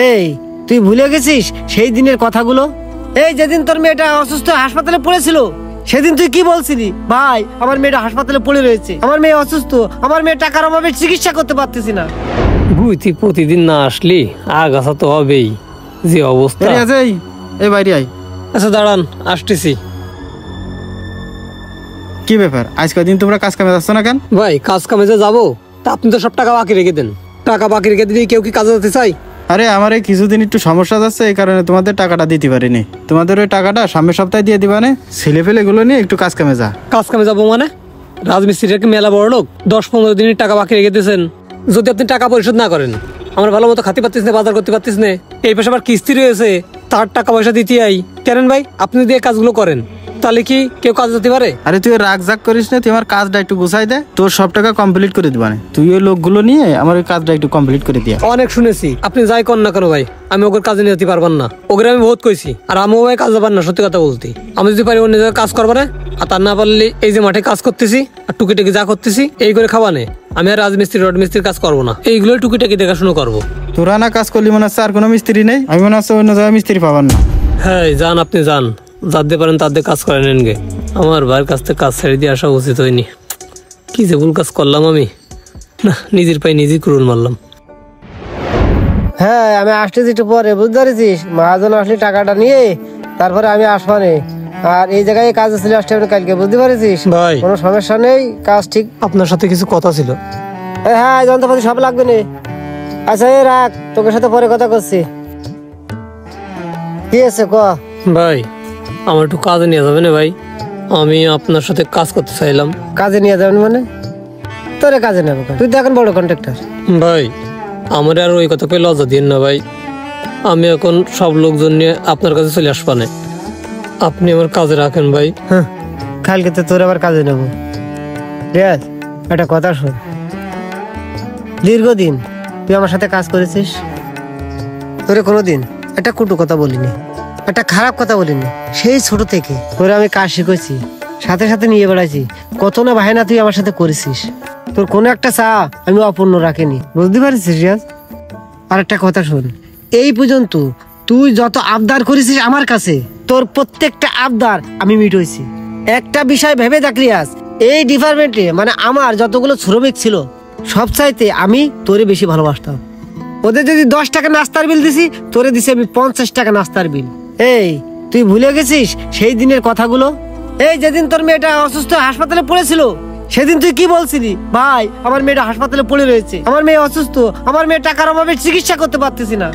এই তুই ভুলে গেছিস সেই দিনের কথাগুলো? এই যেদিন তোর মেয়েটা অসুস্থ হাসপাতালে পড়েছিল সেদিন তুই কি বলছিলি? ভাই আমার মেয়েটা হাসপাতালে পড়ে রয়েছে, আমার মেয়ে অসুস্থ, আমার মেয়ে টাকার অভাবে চিকিৎসা করতে পারতেছি না। তুই প্রতিদিন না আসলি আগাছা তো হবেই, যে অবস্থা। এই বাইরে আয়। আচ্ছা দাঁড়ান, আসতেছি। কি ব্যাপার, আজ কদিন তোমরা কাজ কামে যাচ্ছ না কেন? ভাই কাজ কামে যে যাবো, তা আপনি তো সব টাকা বাকি রেখে দেন। টাকা বাকি রেখে দিলে কেউ কি কাজে যেতে চাই? আরে আমার এই কিছুদিন একটু সমস্যা যাচ্ছে, এই কারণে তোমাদের টাকাটা দিতে পারিনি। তোমাদের ওই টাকাটা সামনের সপ্তাহে দিয়ে দিবা না? ছেলে ফেলে গুলো নিয়ে একটু কাজ কামে যা। কাজ কামে যাবো মানে? রাজমিস্ত্রিটাকে মেলা বড় লোক, 10-15 দিনের টাকা বাকি রেখে দিয়েছেন। যদি আপনি টাকা পরিশোধ না করেন, আমরা ভালো মতো খাতে পারতিস না, বাজার করতে পারতিস না। এই পাশে আবার কিস্তি রয়েছে, তার টাকা পয়সা দিতে আই কেন ভাই? আপনি যদি এই কাজগুলো করেন তাহলে কি কেউ কাজ যেতে পারে? আরে তুই রাগ জাগ করিস না, তুই আমার কাজটা একটু গুছাই দে, তোর সব টাকা কমপ্লিট করে দিবা না। তুই ওই লোকগুলো নিয়ে আমার ওই কাজটা একটু কমপ্লিট করে দিয়া। অনেক শুনেছি আপনি যাই কর না কেন ভাই, আমি ওকে কাজে নিতে পারবেন না। ওকে আমি বহুত কইছি, আর আমিও ভাই কাজ যাবার না। সত্যি কথা বলতে আমি যদি পারি অন্য জায়গায় কাজ করবো না, আর তার না পারলে এই যে মাঠে কাজ করতেছি আর টুকিটাকি যা করতেছি এই করে খাওয়া নেই। আমি আর রাজমিস্ত্রি রড মিস্ত্রির কাজ করবো না, এইগুলো টুকিটাকি দেখাশুনো করবো। তোরা না কাজ করলি মনে হচ্ছে আর কোনো মিস্ত্রি নেই? আমি মনে হচ্ছে অন্য জায়গায় মিস্ত্রি পাবার না। হ্যাঁ যান, আপনি যান, যাতে পারেন তাদের কাজ করে নেন গে। আমার ভাইয়ের কাছ থেকে কাজ ছেড়ে দিয়ে আসা উচিত হয়নি। কি যে ভুল কাজ করলাম আমি, না নিজের পায়ে নিজেই কুড়ুল মারলাম। হ্যাঁ আমি আসতেছি একটু পরে, বুঝতে পারছিস? মহাজন আসলে টাকাটা নিয়ে তারপরে আমি আসবানে। আর এই জায়গায় কাজ ছিল আসতে হবে কালকে, বুঝতে পারছিস ভাই? কোনো সমস্যা নেই, কাজ ঠিক। আপনার সাথে কিছু কথা ছিল। হ্যাঁ যন্ত্রপাতি সব লাগবে না। আচ্ছা এই রাখ, তোকে সাথে পরে কথা করছি। কি আছে ক? ভাই আমার একটু কাজে নিয়ে যাবে না ভাই? আমি আপনার সাথে কাজ করতে চাইলাম। কাজে নিয়ে যাবেন মানে? তোরে কাজে নেবো, তুই তো এখন বড় কন্ট্রাক্টর। ভাই আমার আর ওই কথা কই লজ্জা দিন না ভাই। আমি এখন সব লোকজন নিয়ে আপনার কাছে চলে আসবো না, আপনি আমার কাজে রাখেন ভাই। হ্যাঁ কালকে তো তোর আবার কাজে নেবো। রিয়াজ একটা কথা শোন, দীর্ঘদিন তুই আমার সাথে কাজ করেছিস, তোরে কোনোদিন একটা কুটু কথা বলিনি, একটা খারাপ কথা বলিনি। সেই ছোট থেকে তোরে আমি কাজ শিখেছি, সাথে সাথে নিয়ে বেড়াইছি। কত না বাহানা তুই আমার সাথে করেছিস, তোর কোনো একটা চা আমি অপূর্ণ রাখিনি, বুঝতে পারছিস রিয়াজ? আর একটা কথা শোন, এই পর্যন্ত তুই যত আবদার করেছিস আমার কাছে, তোর প্রত্যেকটা আবদার আমি মিটইছি। একটা বিষয় ভেবে দেখ রিয়াজ, এই ডিপার্টমেন্টে মানে আমার যতগুলো শ্রমিক ছিল সব চাইতে আমি তোরে বেশি ভালোবাসতাম। ওদের যদি 10 টাকা নাস্তার বিল দিছি, তোরে দিছি আমি 50 টাকা নাস্তার বিল। এই তুই ভুলে গেছিস সেই দিনের কথাগুলো? এই যেদিন তোর মেয়েটা অসুস্থ হাসপাতালে পড়েছিল সেদিন তুই কি বলছিলি? ভাই আমার মেয়েটা হাসপাতালে পড়ে রয়েছে, আমার মেয়ে অসুস্থ, আমার মেয়ে টাকার অভাবে চিকিৎসা করতে পারতেছি না।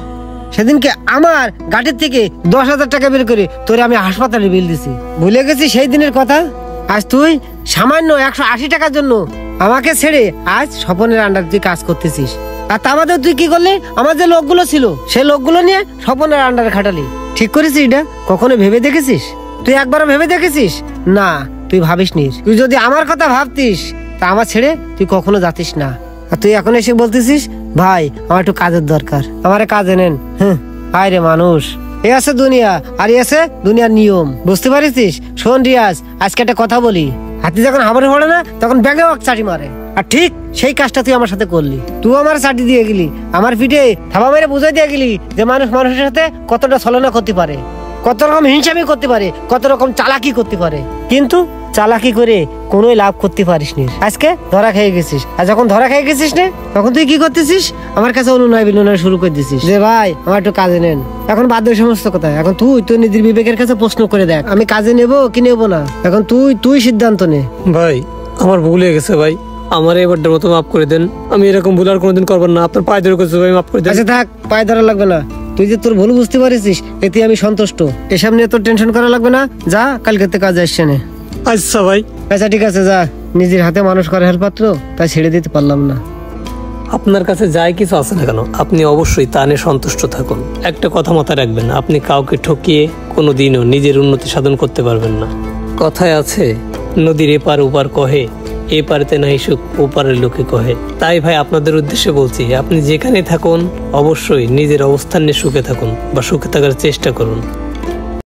সেদিনকে আমার গাড়ির থেকে 10,000 টাকা বের করে তোরে আমি হাসপাতালে বিল দিছি। ভুলে গেছিস সেই দিনের কথা? আজ তুই সামান্য 180 টাকার জন্য আমাকে ছেড়ে আজ স্বপনের আন্ডার তুই কাজ করতেছিস। আর তা বাদেও তুই কি করলি? আমার যে লোকগুলো ছিল সেই লোকগুলো নিয়ে স্বপনের আন্ডারে খাটালি। ঠিক করেছিস এটা? কখনো ভেবে দেখেছিস? তুই একবারও ভেবে দেখেছিস? না তুই ভাবিস নি। তুই যদি আমার কথা ভাবতিস তা আমার ছেড়ে তুই কখনো যাতিস না। আর তুই এখন এসে বলতেছিস ভাই আমার একটু কাজের দরকার, আমারে কাজে নেন। হায় রে মানুষ, এ আছে দুনিয়া আর এ আছে দুনিয়ার নিয়ম, বুঝতে পারিস? শোন রিয়াজ, আজকে একটা কথা বলি, হাতি যখন হাবড়ে পড়ে না তখন ব্যাঙেও এক চাটি মারে। আর ঠিক সেই কাজটা তুই আমার সাথে করলি। তুই আমার চাটি দিয়ে গেলি, আমার পিঠে থাবা মেরে বুঝাই দিয়ে গেলি যে মানুষ মানুষের সাথে কতটা ছলনা করতে পারে, কত রকম হিংসামি করতে পারে, কত রকম চালাকি করতে পারে। কিন্তু চালাকি করে কোনো লাভ করতে পারিস নি। আজকে ধরা খেয়ে গেছিস, আর যখন ধরা খেয়ে গেছিস না তখন তুই কি করতেছিস? আমার কাছে অনুনয় বিনয় শুরু করে দিছিস যে ভাই আমার একটু কাজে নেন। এখন বাদ দে সমস্ত কথা, এখন তুই তোর নিজের বিবেকের কাছে প্রশ্ন করে দেখ, আমি কাজে নেবো কি নেবো না। এখন তুই সিদ্ধান্ত নে। ভাই আমার ভুল হয়ে গেছে ভাই, আমার এবারটার মতো মাফ করে দেন। আমি এরকম ভুল আর কোনোদিন করবো না, আপনার পায়ে ধরে করছি ভাই, মাফ করে দেন। আচ্ছা থাক, পায়ে ধরা লাগবে না, তুই যে তোর ভুল বুঝতে পারিস এতে আমি সন্তুষ্ট। এসব নিয়ে তোর টেনশন করা লাগবে না, যা কালকে কাজে আসছে না। আচ্ছা ভাই। আচ্ছা ঠিক আছে যা, নিজের হাতে মানুষ করে হেলপাত্র, তাই ছেড়ে দিতে পারলাম না। আপনার কাছে যাই কিছু আছে না কেন আপনি অবশ্যই তা নিয়ে সন্তুষ্ট থাকুন। একটা কথা মাথায় রাখবেন, আপনি কাউকে ঠকিয়ে কোনোদিনও নিজের উন্নতি সাধন করতে পারবেন না। কথায় আছে নদীর এপার ওপার কহে, এ পারেতে নাই সুখ ও পারের লোকে কহে। তাই ভাই আপনাদের উদ্দেশ্যে বলছি, আপনি যেখানে থাকুন অবশ্যই নিজের অবস্থান নিয়ে সুখে থাকুন বা সুখে থাকার চেষ্টা করুন।